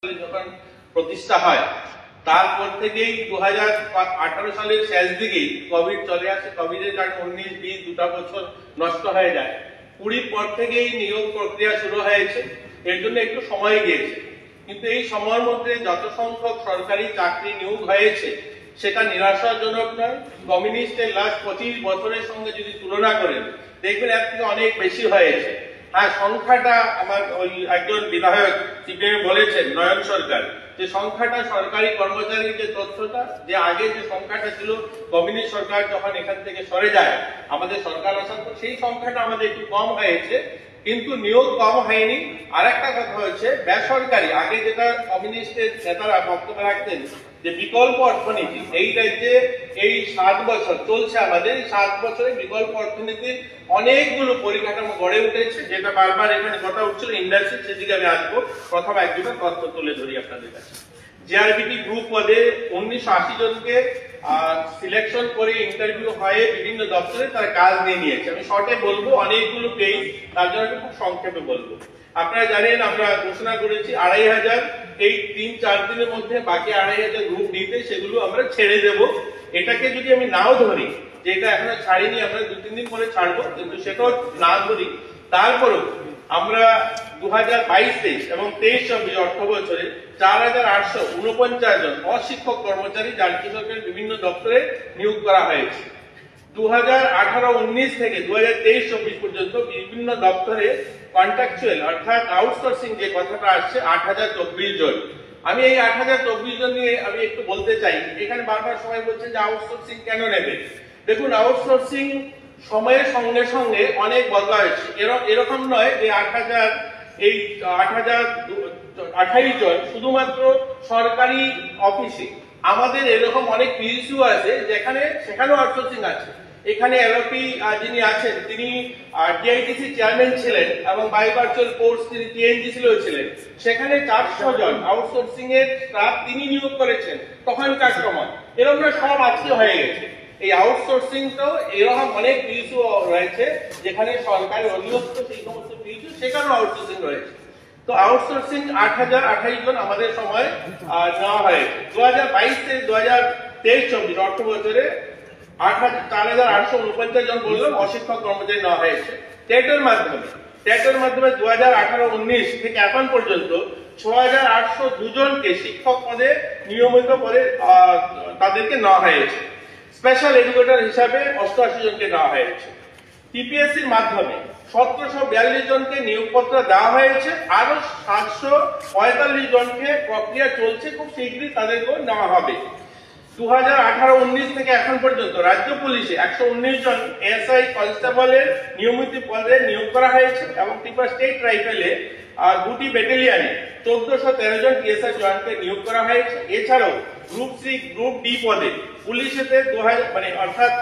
যখন প্রতিষ্ঠা হয় তারপর থেকেই 2018 সালের শেষ দিকেই কোভিড চলে আসে। কোভিডের কারণে 19-20 দুটা বছর নষ্ট হয়ে যায়। 20 পর থেকেই নিয়োগ প্রক্রিয়া শুরু হয়েছে, এর জন্য একটু সময় গিয়েছে। কিন্তু এই সময়ের মধ্যে যত সংখ্যক সরকারি চাকরি নিয়োগ হয়েছে সেটা নিরাশাজনক নয়। কমিউনিস্টের লাস্ট 25 বছরের সঙ্গে যদি তুলনা করেন দেখবেন এর থেকে অনেক বেশি হয়েছে। হ্যাঁ, সংখ্যাটা আমার ওই একজন বিধায়ক সিপিএম বলেছেন, নয়ন সরকার, যে সংখ্যাটা সরকারি কর্মচারীর যে তথ্যটা, যে আগে যে সংখ্যাটা ছিল কমিউনিস্ট সরকার যখন এখান থেকে সরে যায় আমাদের সরকার আসার পর সেই সংখ্যাটা আমাদের একটু কম হয়েছে, কিন্তু নিয়োগ কম হয়নি। আর একটা কথা হচ্ছে বেসরকারি, আগে যেটা কমিউনিস্টের নেতারা বক্তব্য রাখতেন যে বিকল্প অর্থনীতি, এই রাজ্যে এই 7 বছর চলছে আমাদের, এই 7 বছরে বিকল্প অর্থনীতির অনেকগুলো পরিকাঠামো গড়ে উঠেছে, যেটা বারবার এখানে কথা উঠছিল ইন্ডাস্ট্রি, সেদিকে আমি আসবো। প্রথম একজনের তথ্য তুলে ধরি আপনাদের কাছে। জিআরবিটি গ্রুপ পদে 1980 জনকে সিলেকশন করে ইন্টারভিউ হয়ে বিভিন্ন দপ্তরে তারা কাজ নিয়ে নিয়েছে। আমি শর্টে বলবো, অনেকগুলো পেজ, তার জন্য আমি খুব সংক্ষেপে বলবো। আপনারা জানেন আমরা ঘোষণা করেছি 2500 এই 3-4 দিনের মধ্যে বাকি 2500 গ্রুপ নিতে, সেগুলো আমরা ছেড়ে দেব। এটাকে যদি আমি নাও ধরি, যে এটা এখনো ছাড়িনি, আমরা 2-3 দিন পরে ছাড়বো, কিন্তু সেটাও না ধরি, তারপরেও আমরা 2022-23 এবং 23-24 অর্থ বছরে 4849 জন অশিক্ষক কর্মচারী রাজ্য সরকারের বিভিন্ন দপ্তরে নিয়োগ করা হয়েছে। 2018-19 থেকে 2023-24 পর্যন্ত বিভিন্ন দপ্তরে কন্ট্রাকচুয়াল অর্থাৎ আউটসোর্সিং যে কথাটা আসছে 8024 জন। আমি এই 8024 জন নিয়ে আমি একটু বলতে চাই। এখানে বারবার সবাই বলছেন যে আউটসোর্সিং কেন নেবে। দেখুন, আউটসোর্সিং সময়ের সঙ্গে সঙ্গে অনেক বদলাव হয়েছে। এরকম নয় যে 8028 জন শুধুমাত্র সরকারি অফিসে। আমাদের এরকম অনেক পিএসইউ আছে যেখানে সেখানেও আউটসোর্সিং আছে। এখানে এলওপি যিনি আছেন তিনি ডিআইটিসি চেয়ারম্যান ছিলেন এবং বাই ভার্চুয়াল কোর্স তিনি টিএনজিসি ছিলেন। সেখানে 400 জন আউটসোর্সিং এর স্টাফ তিনি নিয়োগ করেছেন তখনকার সময়। এরকম সব আজকে হয়ে গেছে। এই আউটসোর্সিং তো এরকম অনেক পিএসইউ রয়েছে যেখানে সরকারি অধীনস্থ সেই সমস্ত পিএসইউ, সেখানেও আউটসোর্সিং রয়েছে। তো আউটসোর্সিং 8028 জন আমাদের সময় নেওয়া হয়েছে। 2022 থেকে 2023-24 অর্থ বছরে 4849 জন বললাম অশিক্ষক কর্মচারী নেওয়া হয়েছে। টেটের মাধ্যমে 2018-19 থেকে এখন পর্যন্ত 6802 জনকে শিক্ষক পদে নিয়মিত পদে তাদেরকে নেওয়া হয়েছে। স্পেশাল এডুকেটর হিসাবে 88 জনকে নেওয়া হয়েছে। টিপিএসসির মাধ্যমে 1742 জনকে নিয়োগপত্র দেওয়া হয়েছে। আরো 745 জনকে প্রক্রিয়া চলছে, খুব শীঘ্রই তাদেরকেও নেওয়া হবে। 2018-19 থেকে এখন পর্যন্ত রাজ্য পুলিশে 119 জন এসআই কনস্টেবলের নিয়মিত পদে নিয়োগ করা হয়েছে এবং ত্রিপুরা স্টেট রাইফেলে দুটি ব্যাটালিয়নে 1413 জন টিএসআর জওয়ানকে নিয়োগ করা হয়েছে। এছাড়াও গ্রুপ সি, গ্রুপ ডি পদে পুলিশেতে অর্থাৎ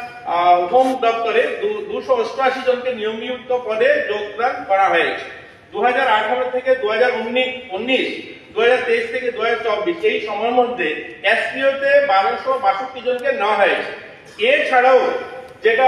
হোম দপ্তরে 288 জনকে নিয়মিত পদে যোগদান করা হয়েছে। 2018 থেকে 2019, 2023 থেকে 2024 এই সময়ের মধ্যে এসপিওতে 1262 জনকে নেওয়া হয়েছে। এছাড়াও যেটা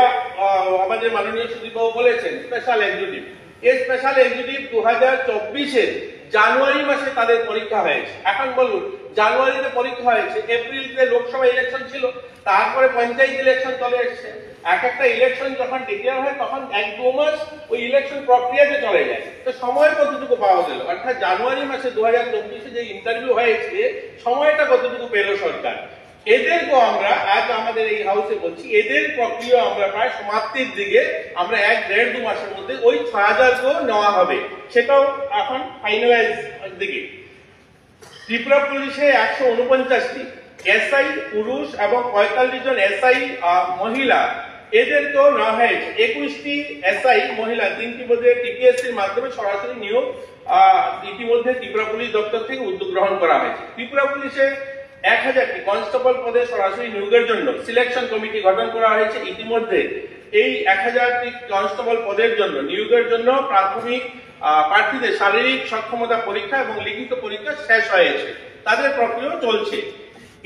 আমাদের মাননীয় সুদীপবাবু বলেছেন স্পেশাল এক্সিকিউটিভ, এই স্পেশাল এক্সিকিউটিভ 2024-এর জানুয়ারি মাসে তাদের পরীক্ষা হয়েছে। এখন বলুন, জানুয়ারিতে পরীক্ষা হয়েছে, এপ্রিলতে লোকসভা ইলেকশন ছিল, তারপরে পঞ্চায়েত ইলেকশন চলে এসছে। একটা ইলেকশন যখন ডিক্লেয়ার হয় তখন 1-2 মাস ওই ইলেকশন প্রক্রিয়াতে চলে যায়। তো সময় কতটুকু পাওয়া গেল? অর্থাৎ জানুয়ারি মাসে 2024-এ যে ইন্টারভিউ হয়েছে সময়টা কতটুকু পেল সরকার? এদেরকেও আমরা আজ আমাদের এই হাউসে বলছি, এদের প্রক্রিয়া আমরা প্রায় সমাপ্তির দিকে। আমরা 1-1.5-2 মাসের মধ্যে ওই 6000কেও নেওয়া হবে, সেটাও এখন ফাইনালাইজ দিকে। ত্রিপুরা পুলিশে 149টি এসআই পুরুষ এবং 45 জন এসআই মহিলা, এদেরকেও নেওয়া হয়েছে। 21টি এসআই মহিলা 3টি পদে টিপিএসসির মাধ্যমে সরাসরি নিয়োগ ইতিমধ্যে ত্রিপুরা পুলিশ দপ্তর থেকে উদ্যোগ গ্রহণ করা হয়েছে। ত্রিপুরা পুলিশে 1000টি কনস্টেবল পদে সরাসরি নিয়োগের জন্য সিলেকশন কমিটি গঠন করা হয়েছে। ইতিমধ্যে এই 1000টি কনস্টেবল পদের জন্য নিয়োগের জন্য প্রাথমিক প্রার্থীদের শারীরিক সক্ষমতা পরীক্ষা এবং লিখিত পরীক্ষা শেষ হয়েছে, তাদের প্রক্রিয়া চলছে।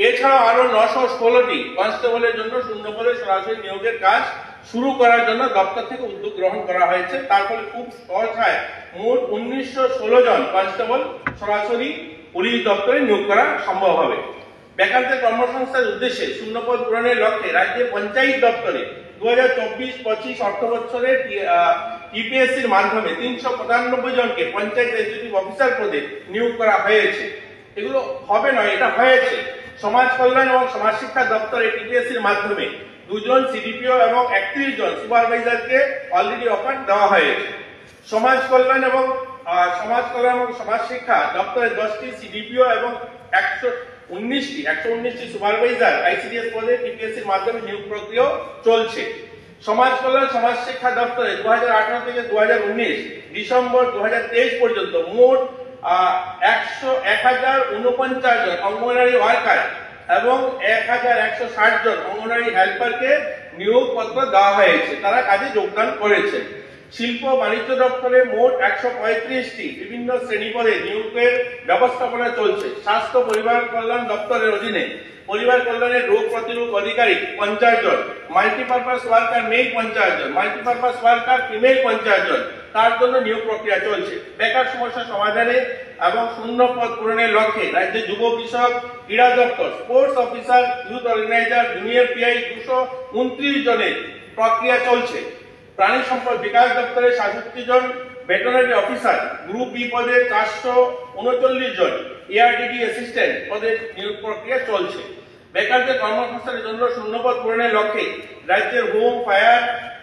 এছাড়াও আরো 916টি কনস্টেবলের জন্য শূন্য পদে সরাসরি নিয়োগের কাজ শুরু করার জন্য দপ্তর থেকে উদ্যোগ গ্রহণ করা হয়েছে। তার ফলে খুব সহজ হয় মোট 1916 জন কনস্টেবল সরাসরি পুলিশ দপ্তরে নিয়োগ করা সম্ভব হবে। বেকারদের কর্মসংস্থানের উদ্দেশ্যে শূন্যপদ পূরণের লক্ষ্যে রাজ্যের পঞ্চায়েত দপ্তরে 2024-25 অর্থ বছরের ইপিএসসির মাধ্যমে 395 জনকে পঞ্চায়েত এক্সিকিউটিভ অফিসার পদে নিয়োগ করা হয়েছে। এগুলো হবে নয়, এটা হয়েছে। সমাজ কল্যাণ এবং সমাজ শিক্ষা দপ্তরে টিপিএসসির মাধ্যমে 2 জন সিডিপিও এবং 31 জন সুপারভাইজারকে অলরেডি অফার দেওয়া হয়েছে। সমাজ কল্যাণ এবং সমাজ শিক্ষা দপ্তরে 10টি সিডিপিও এবং 119টি সুপারভাইজার আইসিডিএস পদে টিপিএসসির মাধ্যমে নিয়োগ প্রক্রিয়া চলছে। সমাজ কল্যাণ সমাজ শিক্ষা দপ্তরে 2018 থেকে 2019 ডিসেম্বর 2023 পর্যন্ত মোট 1049 জন অঙ্গনওয়াড়ি ওয়ার্কার এবং 1160 জন অঙ্গনওয়াড়ি হেল্পারকে নিয়োগপত্র দেওয়া হয়েছে, তারা কাজে যোগদান করেছে। শিল্প বাণিজ্য দপ্তরে মোট 135টি বিভিন্ন শ্রেণীপদে নিয়োগের ব্যবস্থাপনা চলছে। স্বাস্থ্য পরিবার কল্যাণ দপ্তরের অধীনে পরিবার কল্যাণের রোগ প্রতিরোধ আধিকারিক 50 জন, মাল্টিপারপাস ওয়ার্কার মেল 50 জন, মাল্টিপারপাস ওয়ার্কার ফিমেল 50 জন, তার জন্য নিয়োগ প্রক্রিয়া চলছে। বেকার সমস্যা সমাধানে এবং শূন্য পদ পূরণের লক্ষ্যে রাজ্য যুব বিষয়ক ক্রীড়া দপ্তর sports officer, youth organizer, junior PI 229 জনের প্রক্রিয়া চলছে। প্রাণী সম্পদ বিকাশ দপ্তরে 67 জন ভেটেরিনারি অফিসার, গ্রুপ বি পদে 439 জন, এআরডিডি অ্যাসিস্ট্যান্ট পদে নিয়োগ প্রক্রিয়া চলছে। বেকারদের কর্মসংস্থানের জন্য শূন্যপদ পূরণের লক্ষ্যে রাজ্যের হোম, ফায়ার,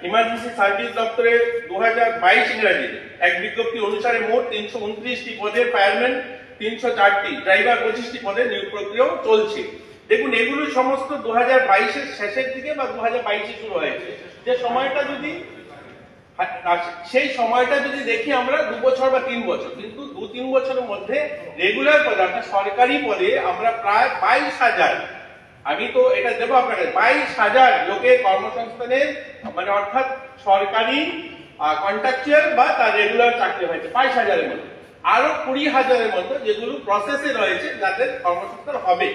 ইমার্জেন্সি সার্ভিস দপ্তরে 2022 ইংরাজি এক বিজ্ঞপ্তি অনুসারে মোট 329টি পদে ফায়ারম্যান 304টি, ড্রাইভার 25টি পদে নিয়োগ প্রক্রিয়া চলছে। দেখুন, এগুলো সমস্ত 2022-এর শেষের দিকে বা 2022-এ শুরু হয়েছে। যে সময়টা যদি সেই সময়টা যদি দেখি আমরা 2 বছর বা 3 বছর, কিন্তু 2-3 বছরের মধ্যে রেগুলার পদে অর্থাৎ সরকারি পদে আমরা প্রায় 22,000, আমি তো এটা দেবো আপনাকে, 22,000 লোকের কর্মসংস্থানের মানে অর্থাৎ সরকারি কন্ট্রাকচুয়াল বা তার রেগুলার চাকরি হয়েছে 22,000-এর মধ্যে। আরো 20,000-এর মতো যেগুলো প্রসেসে রয়েছে যাদের কর্মসংস্থান হবে।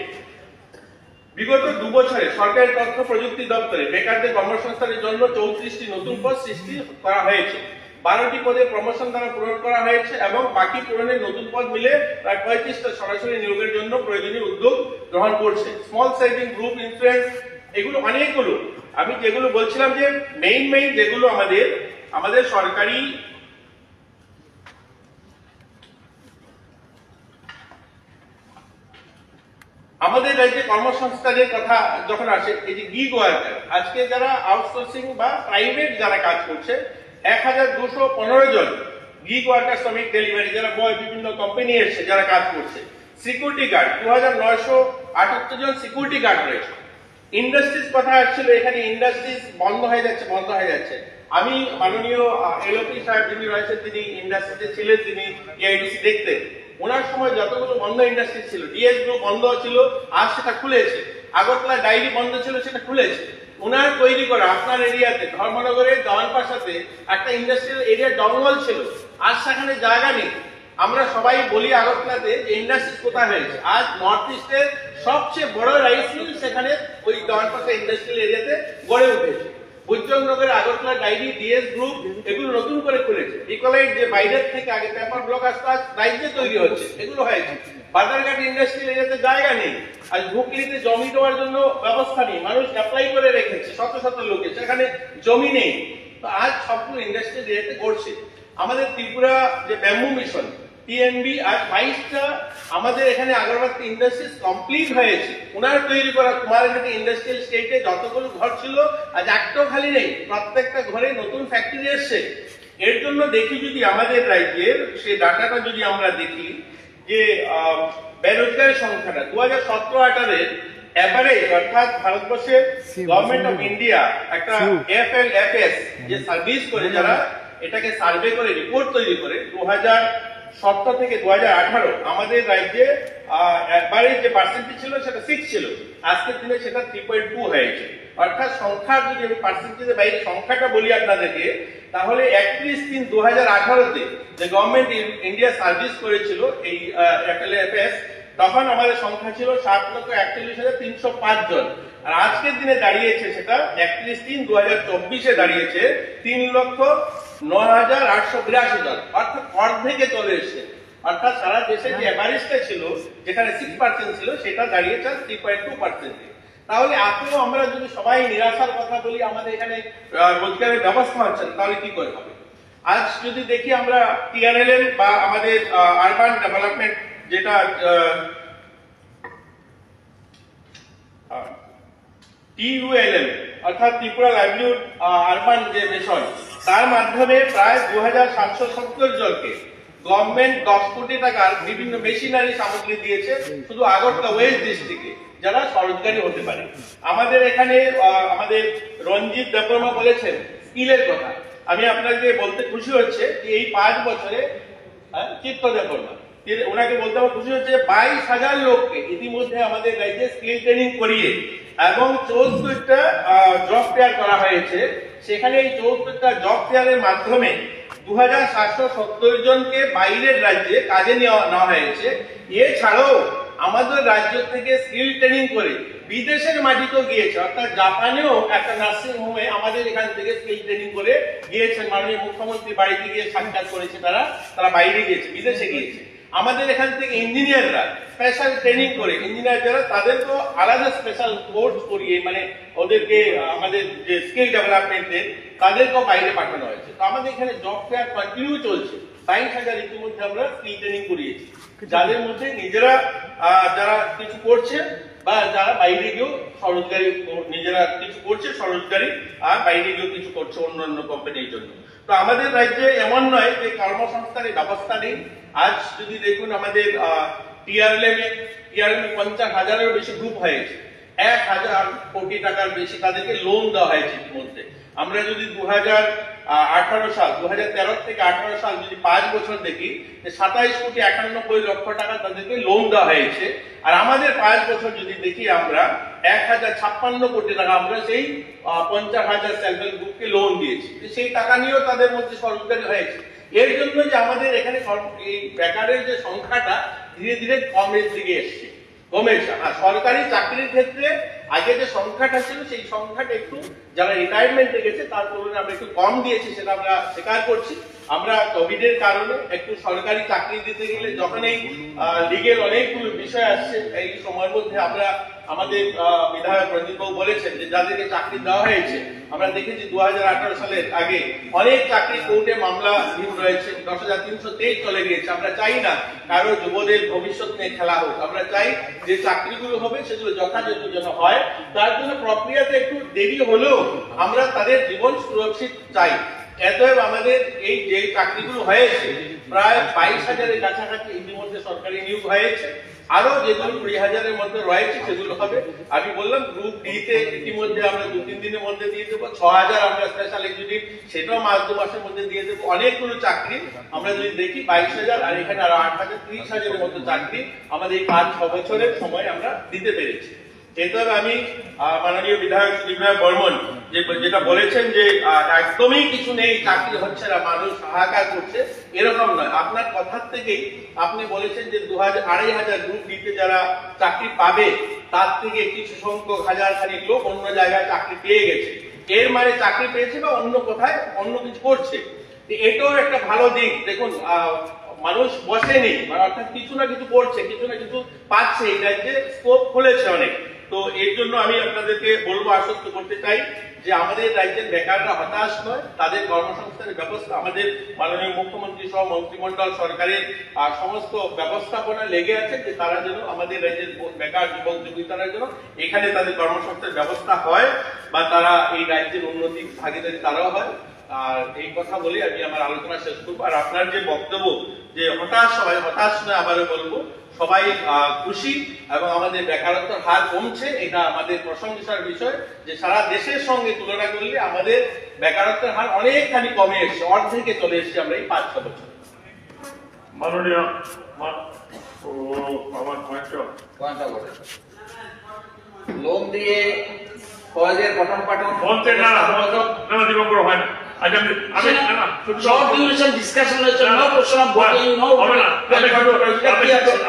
বিগত 2 বছরে সরকারি তথ্য প্রযুক্তি দপ্তরে বেকারদের কর্মসংস্থানের জন্য 34টি নতুন পদ সৃষ্টি করা হয়েছে। 12টি পদে প্রমোশন দ্বারা পূরণ করা হয়েছে এবং বাকি পূরণের নতুন পদ মিলে প্রায় 35টা সরাসরি নিয়োগের জন্য প্রয়োজনীয় উদ্যোগ গ্রহণ করছে। স্মল সেভিং গ্রুপ ইন্স্যুরেন্স, এগুলো অনেকগুলো, আমি যেগুলো বলছিলাম যে মেইন যেগুলো আমাদের সরকারি আমাদের রাজ্যে কর্মসংস্থানের কথা যখন আসে, এই যে গিগ ওয়ার্কার, আজকে যারা আউটসোর্সিং বা প্রাইভেট যারা কাজ করছে 1215 জন গিগ ওয়ার্কার, শ্রমিক ডেলিভারি যারা বিভিন্ন কোম্পানি এসছে যারা কাজ করছে। সিকিউরিটি গার্ড 2978 জন সিকিউরিটি গার্ড রয়েছে। ইন্ডাস্ট্রিজ কথা আসছিল, এখানে ইন্ডাস্ট্রিজ বন্ধ হয়ে যাচ্ছে। আমি মাননীয় এলওপি সাহেব যিনি রয়েছেন, তিনি ইন্ডাস্ট্রিতে ছিলেন, তিনি এআইডিসি দেখতেন। ওনার সময় যতগুলো বন্ধ ইন্ডাস্ট্রি ছিল, ডিএস গ্রুপ বন্ধ ছিল, আজ সেটা খুলেছে। আগরতলা ডায়েরি বন্ধ ছিল, সেটা খুলেছে। ওনার তৈরি করা আপনার এরিয়াতে ধর্মনগরের দেওয়ানপাশাতে একটা ইন্ডাস্ট্রিয়াল এরিয়া জঙ্গল ছিল, আজ সেখানে জায়গা নেই। আমরা সবাই বলি আগরতলাতে যে ইন্ডাস্ট্রি কোথায় হয়েছে, আজ নর্থ ইস্টের সবচেয়ে বড় রাইস মিল সেখানে ওই দেওয়ানপাশা ইন্ডাস্ট্রিয়াল এরিয়াতে গড়ে উঠেছে। বুদ্ধনগরের আগরতলা ডায়েরি, ডিএস গ্রুপ, এগুলো নতুন করে খুলেছে। ইকোলাইট যে বাইরের থেকে আগে পেপার ব্লক আসতো, আজ রাজ্যে তৈরি হচ্ছে, এগুলো হয়েছে। বাজারঘাট ইন্ডাস্ট্রিয়াল এরিয়াতে জায়গা নেই, আজ ভুকলিতে জমি দেওয়ার জন্য ব্যবস্থা নেই, মানুষ অ্যাপ্লাই করে রেখেছে শত শত লোকে, সেখানে জমি নেই। তো আজ সবগুলো ইন্ডাস্ট্রিয়াল এরিয়াতে করছে। আমাদের ত্রিপুরা যে ব্যাম্বু মিশন টিএনবি, আজ 22টা আমাদের এখানে আগরবাতি ইন্ডাস্ট্রিজ কমপ্লিট হয়েছে। ওনার তৈরি করা কুমারঘাটি ইন্ডাস্ট্রিয়াল স্টেটে যতগুলো ঘর ছিল আজ একটাও খালি নেই, প্রত্যেকটা ঘরে নতুন ফ্যাক্টরি এসছে। এর জন্য দেখি যদি আমাদের রাজ্যের সেই ডাটাটা যদি আমরা দেখি যে বেরোজগারের সংখ্যাটা 2017-18 এভারেজ অর্থাৎ ভারতবর্ষের গভর্নমেন্ট অফ ইন্ডিয়া একটা FLFS যে সার্ভিস করে, যারা এটাকে সার্ভে করে রিপোর্ট তৈরি করে, 2017 থেকে 2018 আমাদের রাজ্যে এভারেজ যে পার্সেন্টেজ ছিল সেটা 6 ছিল, আজকের দিনে সেটা 3.2 হয়েছে। অর্থাৎ সংখ্যার যদি আমি পার্সেন্টেজের বাইরে সংখ্যাটা বলি আপনাদেরকে, তাহলে 31/3/2018-তে যে গভর্নমেন্ট ইন্ডিয়া সার্ভিস করেছিল এই FLFS, তখন আমাদের সংখ্যা ছিল 7,41,305 জন। আর আজকের দিনে দাঁড়িয়েছে সেটা 31/3/2024-এ দাঁড়িয়েছে 3,09,882 জন, অর্থাৎ অর্ধেকে চলে এসছে। অর্থাৎ সারা দেশে যে এভারেজটা ছিল, যেখানে 6% ছিল, সেটা দাঁড়িয়েছে 3.2%। তাহলে এখনো আমরা যদি সবাই নিরাশার কথা বলি, আমাদের এখানে রোজগারের ব্যবস্থা হচ্ছে না, তাহলে কি করে হবে? আজ যদি দেখি আমরা টিআরএলএম বা আমাদের আরবান ডেভেলপমেন্ট, যেটা TULM অর্থাৎ ত্রিপুরা লাইভলিহুড আরবান যে মিশন, তার মাধ্যমে প্রায় 2770 জনকে গভর্নমেন্ট 10 কোটি টাকার বিভিন্ন মেশিনারি সামগ্রী দিয়েছে শুধু আগরতলা ওয়েস্ট ডিস্ট্রিক্টে, যারা স্বরোজগারী হতে পারে। আমাদের এখানে আমাদের রঞ্জিত দেববর্মা বলেছেন স্কিলের কথা। আমি আপনাকে বলতে খুশি হচ্ছে যে এই 5 বছরে চিত্ত দেববর্মা, ওনাকে বলতে আমার খুশি হচ্ছে 22,000 লোককে ইতিমধ্যে আমাদের রাজ্যে স্কিল ট্রেনিং করিয়ে এবং 74টা জব ফেয়ার করা হয়েছে। সেখানে এই 74টা জব ফেয়ারের মাধ্যমে 2770 জনকে বাইরের রাজ্যে কাজে নেওয়া হয়েছে। এছাড়াও আমাদের রাজ্য থেকে স্কিল ট্রেনিং করে বিদেশের মাটিতেও গিয়েছে, অর্থাৎ জাপানেও একটা নার্সিং হোমে আমাদের এখান থেকে স্কিল ট্রেনিং করে গিয়েছেন। মাননীয় মুখ্যমন্ত্রী বাড়িতে গিয়ে সাক্ষাৎ করেছে, তারা বাইরে গিয়েছে, বিদেশে গিয়েছে। আমাদের এখান থেকে ইঞ্জিনিয়াররা স্পেশাল ট্রেনিং করে, ইঞ্জিনিয়ার যারা, তাদেরকে আলাদা স্পেশাল কোর্স করিয়ে, মানে ওদেরকে আমাদের যে স্কিল ডেভেলপমেন্টের, তাদেরকেও বাইরে পাঠানো হয়েছে। তো আমাদের এখানে জব ফেয়ার কন্টিনিউ চলছে। 22,000 ইতিমধ্যে আমরা স্কিল ট্রেনিং করিয়েছি, যাদের মধ্যে নিজেরা যারা কিছু করছে বা যারা বাইরে গিয়েও স্বরোজগারী, নিজেরা কিছু করছে স্বরোজগারী, আর বাইরে গিয়েও কিছু করছে অন্যান্য কোম্পানির জন্য। তো আমাদের রাজ্যে এমন নয় যে কর্মসংস্থানের ব্যবস্থা নেই। আজ যদি দেখুন আমাদের টিআরএলএম 50,000-এরও বেশি গ্রুপ হয়েছে, 1,000 কোটি টাকার বেশি তাদেরকে লোন দেওয়া হয়েছে ইতিমধ্যে। আমরা যদি 2018 সাল, 2013 থেকে 18 সাল যদি 5 বছর দেখি, 27,91,00,000 টাকা তাদেরকে লোন দেওয়া হয়েছে। আর আমাদের 5 বছর যদি দেখি, আমরা 1,056 কোটি টাকা আমরা সেই 50,000 সেলফ হেল্প গ্রুপকে লোন দিয়েছি। সেই টাকা নিয়েও তাদের মধ্যে স্বরোজগারী হয়েছে। এর জন্য যে আমাদের এখানে এই বেকারের যে সংখ্যাটা ধীরে ধীরে কমের দিকে এসছে, কমেছে। আর সরকারি চাকরির ক্ষেত্রে আগে যে সংখ্যাটা ছিল, সেই সংখ্যাটা একটু যারা রিটায়ারমেন্টে গেছে তার তুলনায় আমরা একটু কম দিয়েছি, সেটা আমরা স্বীকার করছি। আমরা কোভিডের কারণে একটু সরকারি চাকরি দিতে গেলে যখন এই লিগেল অনেকগুলো বিষয় আসছে, এই সময়ের মধ্যে আমরা আমাদের বিধায়ক রঞ্জিত বাবু বলেছেন যে যাদেরকে চাকরি দেওয়া হয়েছে, আমরা দেখেছি 2018 সালের আগে অনেক চাকরি কোর্টে মামলাধীন রয়েছে, 10,323 চলে গিয়েছে। আমরা চাই না কারো যুবদের ভবিষ্যৎ নিয়ে খেলা হোক। আমরা চাই যে চাকরিগুলো হবে সেগুলো যথাযথ যেন হয়। তার জন্য প্রক্রিয়াতে একটু দেরি হলেও আমরা তাদের জীবন সুরক্ষিত চাই। এতএব আমাদের এই যে চাকরিগুলো হয়েছে, প্রায় 22,000-এর কাছাকাছি ইতিমধ্যে সরকারি নিয়োগ হয়েছে। আরো যেগুলো 20,000-এর মধ্যে রয়েছে সেগুলো হবে। আমি বললাম গ্রুপ ডি তে ইতিমধ্যে আমরা 2-3 দিনের মধ্যে দিয়ে দেবো। 6,000 আমরা স্পেশাল এক্সিকিউটিভ, সেটাও মাস 2 মাসের মধ্যে দিয়ে দেবো। অনেকগুলো চাকরি আমরা যদি দেখি, 22,000 আর এখানে আরো 8,000, 30,000-এর মধ্যে চাকরি আমাদের এই 5-6 বছরের সময় আমরা দিতে পেরেছি। এতএব আমি মাননীয় বিধায়ক সুদীপ বর্মন যেটা বলেছেন যে একদমই কিছু নেই, চাকরি হচ্ছে না, মানুষ হাহাকার করছে, এরকম নয়। আপনার কথার থেকেই আপনি বলেছেন যে 2,500 গ্রুপ ডিতে যারা চাকরি পাবে, তার থেকে কিছু সংখ্যক হাজার খানিক লোক অন্য জায়গায় চাকরি পেয়ে গেছে। এর মানে চাকরি পেয়েছে বা অন্য কোথায় অন্য কিছু করছে। এটাও একটা ভালো দিক। দেখুন, মানুষ বসেনি, অর্থাৎ কিছু না কিছু করছে, কিছু না কিছু পাচ্ছে। এই রাজ্যে স্কোপ খুলেছে অনেক। তো এর জন্য আমি আপনাদেরকে বলবো, আশ্বস্ত করতে চাই যে আমাদের রাজ্যের বেকাররা হতাশ নয়, তাদের কর্মসংস্থানের ব্যবস্থা আমাদের মাননীয় মুখ্যমন্ত্রী সহ মন্ত্রিমন্ডল সরকারের সমস্ত ব্যবস্থাপনা লেগে আছে যে তারা যেন আমাদের রাজ্যের বেকার যুবক যুবতীরা যেন এখানে তাদের কর্মসংস্থানের ব্যবস্থা হয় বা তারা এই রাজ্যের উন্নতি ভাগিদারি তারাও হয়। আর এই কথা বলে আমি আমার আলোচনা শেষ করবো। আর আপনার যে বক্তব্য যে হতাশ, সবাই হতাশ নয়, আবারও বলবো সবাই খুশি এবং আমাদের বেকারত্বের হার কমছে, এটা আমাদের প্রশংসার বিষয় যে সারা দেশের সঙ্গে তুলনা করলে আমাদের বেকারত্বের হার অনেকখানি কমে এসেছে, অর্ধেকে চলে এসেছে আমরা এই 5-6 বছর। মাননীয় লোন দিয়ে কলেজের পঠন পাঠন বলতে না দিবঙ্কর হয় না। short duration discussion হচ্ছে, no question of voting, no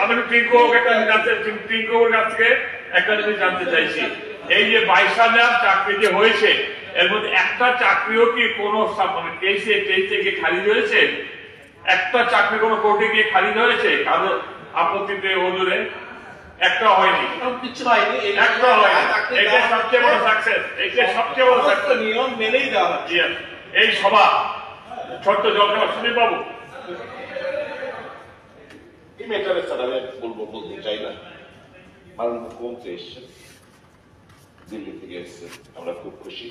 আমি টিঙ্কুর কাছ থেকে একটা জিনিস জানতে চাইছি। এই যে 22,000 চাকরি যে হয়েছে, এর মধ্যে একটা চাকরিও কি কোনো মানে 23 থেকে খালি রয়েছে? একটা চাকরি কোনো কোর্টে গিয়ে খারিজ হয়েছে কারো আপত্তিতে হুজুরে? একটা হয়নি, কিছু হয়নি, একটা হয়নি। এটা সবচেয়ে বড় সাকসেস, এটা সবচেয়ে বড় সাকসেস। নিয়ম মেনেই দেওয়া হচ্ছে। এই সভা ছোট্ট জলসভা সুদীপ বাবু, এই ম্যাটারে স্যার আমি বলতে চাই না, মাননীয় মুখ্যমন্ত্রী এসছেন, দিল্লি থেকে এসছেন, আমরা খুব খুশি।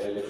NLF